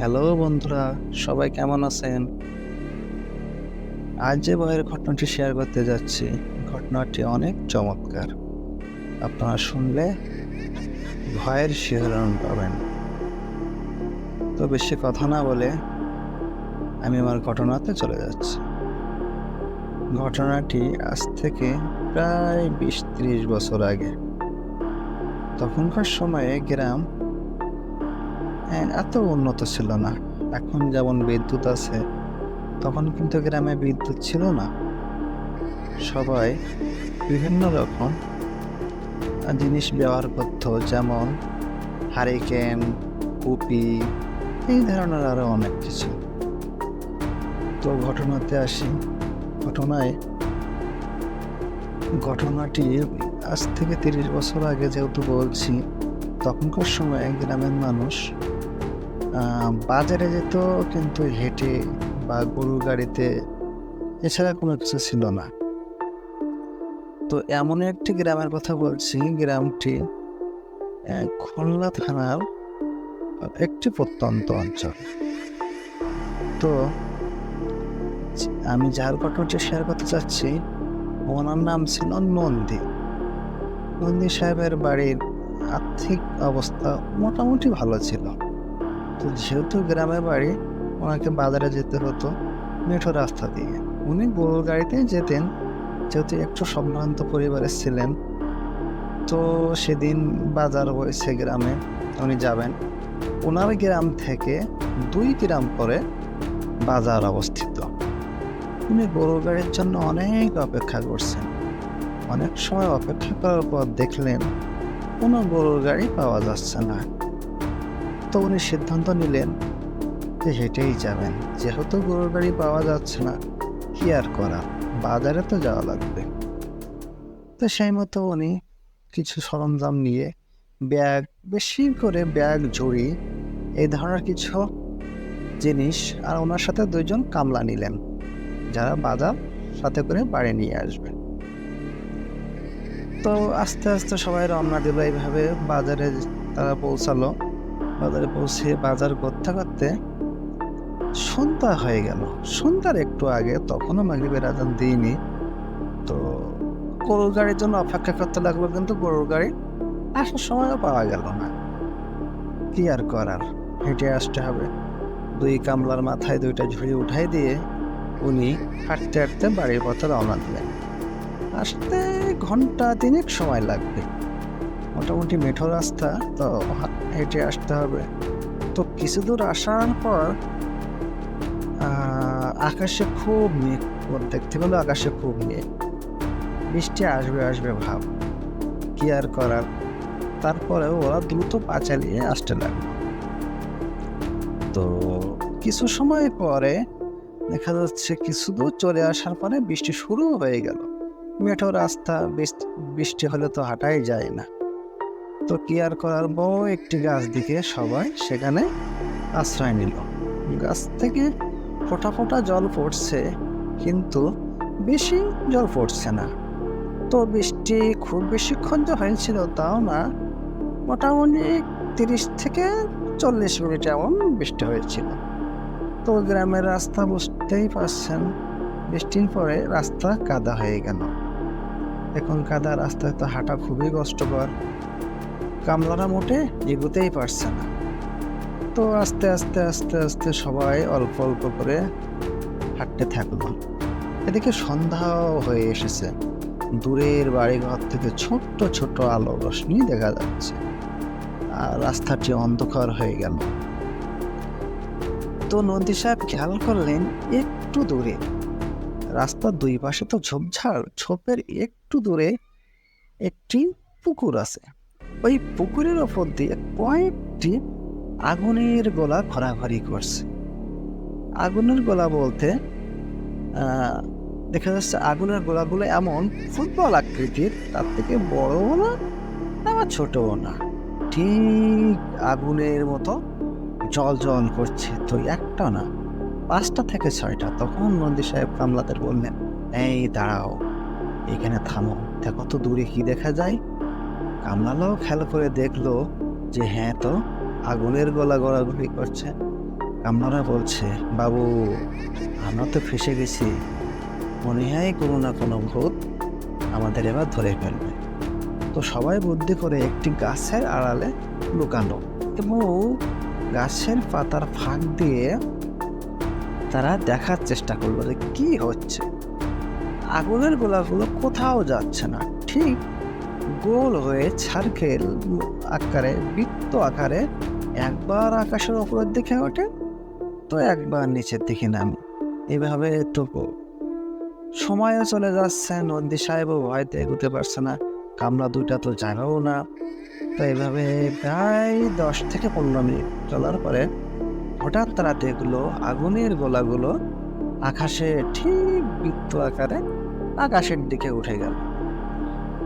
Hello বন্ধুরা, সবাই কেমন আছেন? আজ যে ভয়ের ঘটনাটি শেয়ার করতে যাচ্ছি, ঘটনাটি অনেক চমৎকার। আপনারা শুনলে ভয়ের শিহরণ পাবেন। তো বেশি কথা না বলে আমি আমার ঘটনাতে চলে যাচ্ছি। ঘটনাটি আজ থেকে প্রায় ২০-৩০ বছর আগে। তখনকার সময়ে গ্রাম এত উন্নত ছিল না। এখন যেমন বিদ্যুৎ আছে, তখন কিন্তু গ্রামে বিদ্যুৎ ছিল না। সবাই বিভিন্ন রকম জিনিস ব্যবহার করত, যেমন হারিকেন, কুপি, এই ধরনের আরো অনেক কিছু। তো ঘটনাতে আসি। ঘটনাটি আজ থেকে ৩০ বছর আগে যেহেতু বলছি, তখনকার সময়ে গ্রামের মানুষ বাজারে যেত কিন্তু হেঁটে বা গরুর গাড়িতে, এছাড়া কোনো কিছু ছিল না। তো এমন একটি গ্রামের কথা বলছি, গ্রামটি খুলনা থানার একটি প্রত্যন্ত অঞ্চল। তো আমি যার ঘটনাটি শেয়ার করতে চাচ্ছি, ওনার নাম ছিল নন্দী। নন্দী সাহেবের বাড়ির আর্থিক অবস্থা মোটামুটি ভালো ছিল। তো যেহেতু গ্রামের বাড়ি, ওনাকে বাজারে যেতে হতো মেঠো রাস্তা দিয়ে। উনি গরুর গাড়িতে যেতেন, যেহেতু একটু সম্ভ্রান্ত পরিবারের ছিলেন। তো সেদিন বাজার হয়েছে গ্রামে, উনি যাবেন। ওনার গ্রাম থেকে 2 গ্রাম পরে বাজার অবস্থিত। উনি গরুর গাড়ির জন্য অনেক অপেক্ষা করছেন। অনেক সময় অপেক্ষা করার পর দেখলেন কোনো গরুর গাড়ি পাওয়া যাচ্ছে না। তো উনি সিদ্ধান্ত নিলেন যে হেঁটেই যাবেন। যেহেতু গরুর গাড়ি পাওয়া যাচ্ছে না, কি আর করা, বাজারে তো যাওয়া লাগবে। তো সেই মতো উনি কিছু সরঞ্জাম নিয়ে ব্যাগ, বেশি করে ব্যাগ, ঝুড়ি, এই ধরনের কিছু জিনিস, আর ওনার সাথে 2 জন কামলা নিলেন, যারা বাজার সাথে করে বাড়ি নিয়ে আসবে। তো আস্তে আস্তে সবাই রওনা দিল। এইভাবে বাজারে তারা পৌঁছালো। বাজারে পৌঁছে বাজার করতে করতে সন্ধ্যা হয়ে গেল। সন্ধ্যার একটু আগে, তখনও মাগরিবের আজান দিইনি। তো গরুর গাড়ির জন্য অপেক্ষা করতে লাগলো, কিন্তু গরুর গাড়ি আসার সময়ও পাওয়া গেল না। কি আর করার, হেঁটে আসতে হবে। 2 কামলার মাথায় 2টা ঝুড়ি উঠাই দিয়ে উনি হাঁটতে হাঁটতে বাড়ির পথে রওনা দিলেন। আসতে ঘন্টা 3 সময় লাগবে। মোটামুটি মেঠো রাস্তা, তো হেঁটে আসতে হবে। তো কিছু দূর আসার পর আকাশে খুব মেঘ, দেখতে পেলো আকাশে খুব মেঘ, বৃষ্টি আসবে আসবে ভাব। কি আর করার, তারপরেও ওরা দ্রুত পা চালিয়ে আসতে লাগলো। তো কিছু সময় পরে দেখা যাচ্ছে কিছু দূর চলে আসার পরে বৃষ্টি শুরু হয়ে গেল। মেঠো রাস্তা, বৃষ্টি হলে তো হাঁটাই যায় না। তো কি আর করার, বড় একটি গাছ দিকে সবাই সেখানে আশ্রয় নিল। গাছ থেকে ফোঁটা ফোঁটা জল পড়ছে, কিন্তু বেশি জল পড়ছে না। তো বৃষ্টি খুব বেশিক্ষণ যে হয়েছিল তাও না, মোটামুটি 30 থেকে 40 মিনিট এমন বৃষ্টি হয়েছিল। তো গ্রামের রাস্তা বুঝতেই পারছেন, বৃষ্টির পরে রাস্তা কাদা হয়ে গেল। এখন কাদা রাস্তায় তো হাঁটা খুবই কষ্টকর। কামলারা মোটে এগোতেই পারছে না। তো আস্তে আস্তে আস্তে আস্তে সবাই অল্প অল্প করে হাঁটতে থাকলো। এদিকে সন্ধ্যাও হয়ে এসেছে। দূরের বাড়িঘর থেকে ছোট্ট ছোট্ট আলো রশ্মি দেখা যাচ্ছে, আর রাস্তাটি অন্ধকার হয়ে গেল। তো নন্দী সাহেব খেয়াল করলেন একটু দূরে, রাস্তার 2 পাশে তো ঝোপঝাড়, ঝোপের একটু দূরে একটি পুকুর আছে। ওই পুকুরের ওপর দিয়ে কয়েকটি আগুনের গোলা ঘোরাঘুরি করছে। আগুনের গোলা বলতে দেখা যাচ্ছে আগুনের গোলাগুলো এমন ফুটবল আকৃতির, তার থেকে বড়ও না আবার ছোটও না, ঠিক আগুনের মতো জল জল করছে। তো একটা না, 5টা থেকে 6টা। তখন নন্দী সাহেব কামলাদের বললেন, এই দাঁড়াও, এখানে থামো, দেখো তো দূরে কি দেখা যায়। কামলারাও খেয়াল করে দেখলো যে হ্যাঁ, তো আগুনের গোলা গড়াগড়ি করছে। কামলারা বলছে, বাবু আমরা তো ফেঁসে গেছি, মনে হয় কোনো না কোনো ভূত আমাদের এবার ধরে ফেলবে। তো সবাই বুদ্ধি করে একটি গাছের আড়ালে লুকানো এবং গাছের পাতার ফাঁক দিয়ে তারা দেখার চেষ্টা করলো যে কি হচ্ছে। আগুনের গোলাগুলো কোথাও যাচ্ছে না, ঠিক গোল হয়ে সার্কেল আকারে, বৃত্ত আকারে একবার আকাশের উপরের দিকে ওঠে তো একবার নিচের দিকে নামে। এইভাবে তো সময়ও চলে যাচ্ছে, নন্দী সাহেবও ভয়তে এগোতে পারছে না, কামলা দুইটা তো যাবেও না। তো এইভাবে প্রায় 10 থেকে 15 মিনিট চলার পরে হঠাৎ তারা দেখলো আগুনের গোলাগুলো আকাশে ঠিক বৃত্ত আকারে আকাশের দিকে উঠে গেল।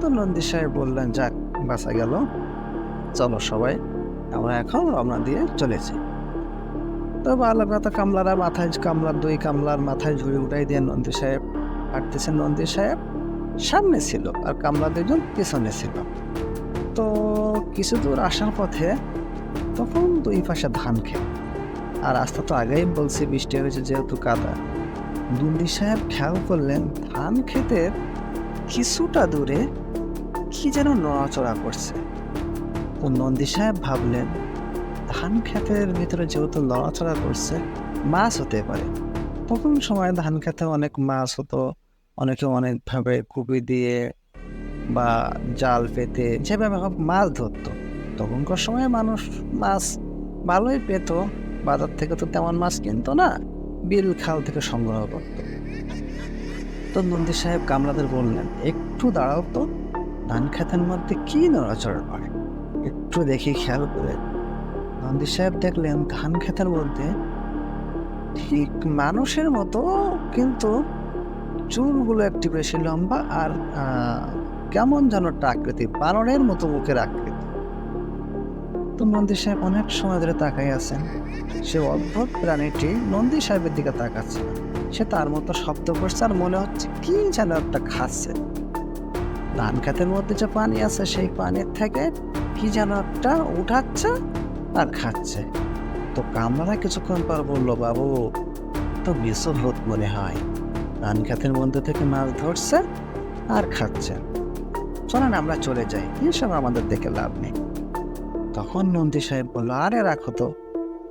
তো নন্দী সাহেব বললেন, যাক বাঁচা গেল, চলো সবাই আমরা এখন রওনা দিয়ে চলেছি। তো ভালো কথা, দুই কামলার মাথায় ঝুড়ি উঠাই দিয়ে নন্দী সাহেব হাঁটতেছেন। নন্দী সাহেব সামনে ছিল আর কামলা দুজন পিছনে ছিল। তো কিছু দূর আসার পথে তখন দুই পাশে ধান ক্ষেত, আর রাস্তা তো আগেই বলছি বৃষ্টি হয়েছে যেহেতু কাদা। নন্দী সাহেব খেয়াল করলেন ধান ক্ষেতের কিছুটা দূরে কি যেন নড়াচড়া করছে। তো নন্দী সাহেব ভাবলেন ধান ক্ষেতের ভিতরে যেহেতু নড়াচড়া করছে, মাছ হতে পারে। তখন সময় ধান খেতে অনেক মাছ হতো, অনেকে অনেকভাবে কুপি দিয়ে বা জাল পেতে যেভাবে হোক মাছ ধরতো। তখনকার সময় মানুষ মাছ ভালোই পেত, বাজার থেকে তো তেমন মাছ কিনতো না, বিল খাল থেকে সংগ্রহ করত। তো নন্দী সাহেব কামলাদের বললেন, একটু দাঁড়াও তো, ধান খেতের মধ্যে কি নড়াচড়া করে একটু দেখি খেয়াল করে। নন্দী সাহেব দেখলেন ধান খেতের মধ্যে ঠিক মানুষের মতো, কিন্তু চুলগুলো একটু বেশি লম্বা আর কেমন যেন একটা আকৃতি, বানরের মতো মুখের আকৃতি। তো নন্দী সাহেব অনেক সময় ধরে তাকাই আছেন। সে অদ্ভুত প্রাণীটি নন্দী সাহেবের দিকে তাকাচ্ছে, সে তার মতো শব্দ করছে আর মনে হচ্ছে কি যেন একটা খাচ্ছে। ধান খেতের মধ্যে যে পানি আছে সেই পানির থেকে কি যেন একটা উঠাচ্ছে আর খাচ্ছে। তো কামরা কিছুক্ষণ পর বললো, বাবু তো বিষ ভূত মনে হয়, ধান খেতের মধ্যে থেকে মাছ ধরছে আর খাচ্ছে, চলেন আমরা চলে যাই, এসব আমাদের দেখে লাভ নেই। তখন নন্দী সাহেব বললো, আরে রাখো তো,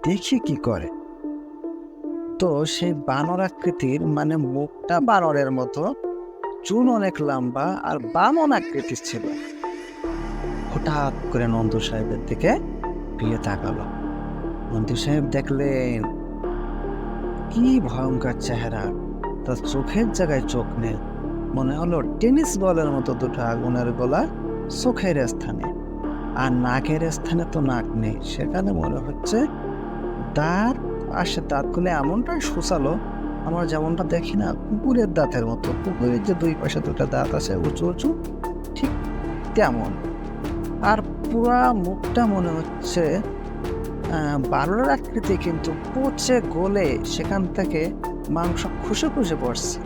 দেখি কি করে। তো সেই বানর আকৃতির, মানে মুখটা বানরের মতো, চুল অনেক লম্বা আর বামন আকৃতির ছিল। হঠাৎ করে নন্দী সাহেবের দিকে ফিরে তাকালো। নন্দী সাহেব দেখলেন কি ভয়ঙ্কর চেহারা, তার চোখের জায়গায় চোখ নেই, মনে হলো টেনিস বলের মতো দুটো আগুনের গোলা চোখের স্থানে, আর নাকের স্থানে তো নাক নেই, সেখানে মনে হচ্ছে দাঁত আসে, দাঁতগুলো এমনটাই সুচালো আমরা যেমনটা দেখি না কুকুরের দাঁতের মতো, কুকুরের যে দুই পাশে দুটো দাঁত আছে উঁচু উঁচু, ঠিক তেমন। আর পুরা মুখটা মনে হচ্ছে বানরের আকৃতি, কিন্তু পচে গলে সেখান থেকে মাংস খুশে খুশে পড়ছে।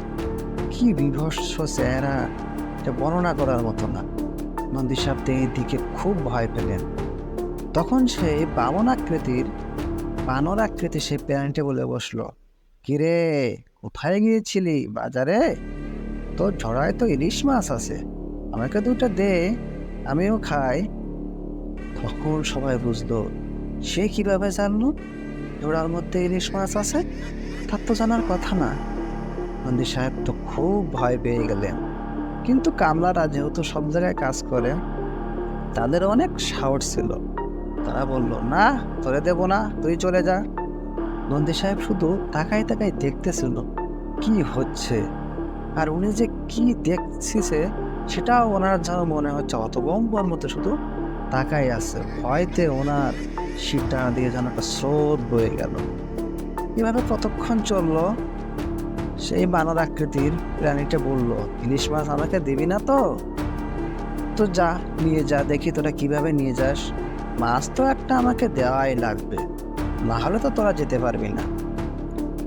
কি বিভৎস চেহারা, এটা বর্ণনা করার মতো না। নন্দী সাহেব এই দিকে খুব ভয় পেলেন। তখন সেই বানর আকৃতি সেই প্রাণীটা বলে বসলো, কিরে কোথায় গিয়েছিলি? বাজারে তো ঝড়ায় তো ইলিশ মাছ আছে, আমাকে দুটো দে, আমিও খাই। তখন সবাই বুঝলো সে কিভাবে জানলো ঝোড়ার মধ্যে ইলিশ মাছ আছে, তার তো জানার কথা না। নন্দী সাহেব তো খুব ভয় পেয়ে গেলেন, কিন্তু কামলারা যেহেতু সব জায়গায় কাজ করে তাদের অনেক সাহস ছিল, তারা বলল, না তোরে দেব না, তুই চলে যা। নন্দী সাহেব শুধু তাকাই তাকাই দেখতেছিল কি হচ্ছে, আর উনি যে কি দেখছিছে সেটাও ওনার যেন মনে হচ্ছে হতভম্বর মতো শুধু তাকাই আছে। ভয়তে ওনার শিরটা দিয়ে যেন একটা স্রোত বয়ে গেল। এভাবে কতক্ষণ চললো। সেই বানর আকৃতির প্রাণীটা বলল, ইলিশ মাছ আমাকে দিবি না তো? তো যা নিয়ে যা, দেখি তোরা কিভাবে নিয়ে যাস, মাছ তো একটা আমাকে দেওয়াই লাগবে, না হলে তো তোরা যেতে পারবি না।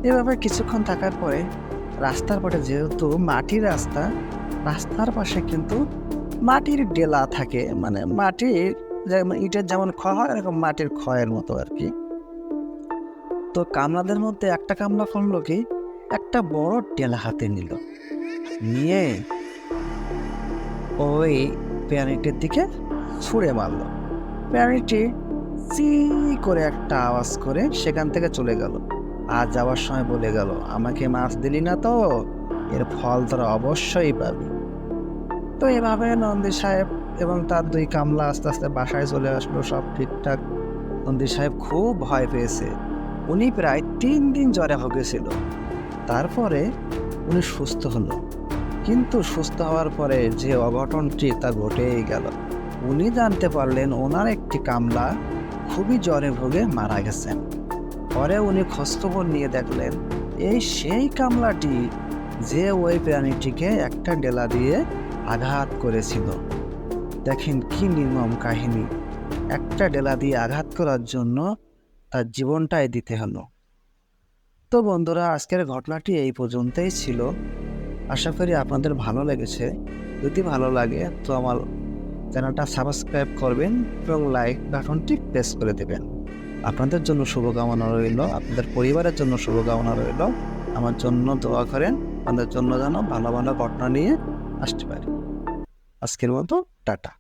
এভাবে কিছুক্ষণ থাকার পরে রাস্তার পথে, যেহেতু মাটির রাস্তা, রাস্তার পাশে কিন্তু মাটির ডেলা থাকে, মানে মাটির যেমন ইটের যেমন ক্ষয় হয় এরকম মাটির ক্ষয়ের মতো আর কি। তো কামলাদের মধ্যে একটা কামলা করলো কি, একটা বড় ডেলা হাতে নিল, নিয়ে ওই প্রাণীটির দিকে ছুঁড়ে মারল। প্রাণীটি চি করে একটা আওয়াজ করে সেখান থেকে চলে গেল। আর যাওয়ার সময় বলে গেল, আমাকে মাছ দিলি না তো, এর ফল তোরা অবশ্যই পাবি। তো এভাবে নন্দী সাহেব এবং তার 2 কামলা আস্তে আস্তে বাসায় চলে আসলো, সব ঠিকঠাক। নন্দী সাহেব খুব ভয় পেয়েছে। উনি প্রায় 3 দিন জ্বরে ভুগেছিল। তারপরে উনি সুস্থ হলো, কিন্তু সুস্থ হওয়ার পরে যে অঘটনটি তা ঘটেই গেল। উনি জানতে পারলেন ওনার একটি কামলা খুবই জ্বরে ভুগে মারা গেছেন। পরে উনি খোঁজখবর নিয়ে দেখলেন এই সেই কামলাটি যে ওই প্রাণীটিকে একটা ডেলা দিয়ে আঘাত করেছিল। দেখেন কি নির্মম কাহিনী, একটা ডেলা দিয়ে আঘাত করার জন্য তার জীবনটাই দিতে হলো। তো বন্ধুরা, আজকের ঘটনাটি এই পর্যন্তই ছিল। আশা করি আপনাদের ভালো লেগেছে। যদি ভালো লাগে তো আমার চ্যানেলটা সাবস্ক্রাইব করবেন এবং লাইক বাটনটি প্রেস করে দেবেন। আপনাদের জন্য শুভকামনা রইল, আপনাদের পরিবারের জন্য শুভকামনা রইল। আমার জন্য দোয়া করেন, আপনাদের জন্য যেন ভালো ভালো ঘটনা নিয়ে আসতে পারি। আজকের মতো টাটা।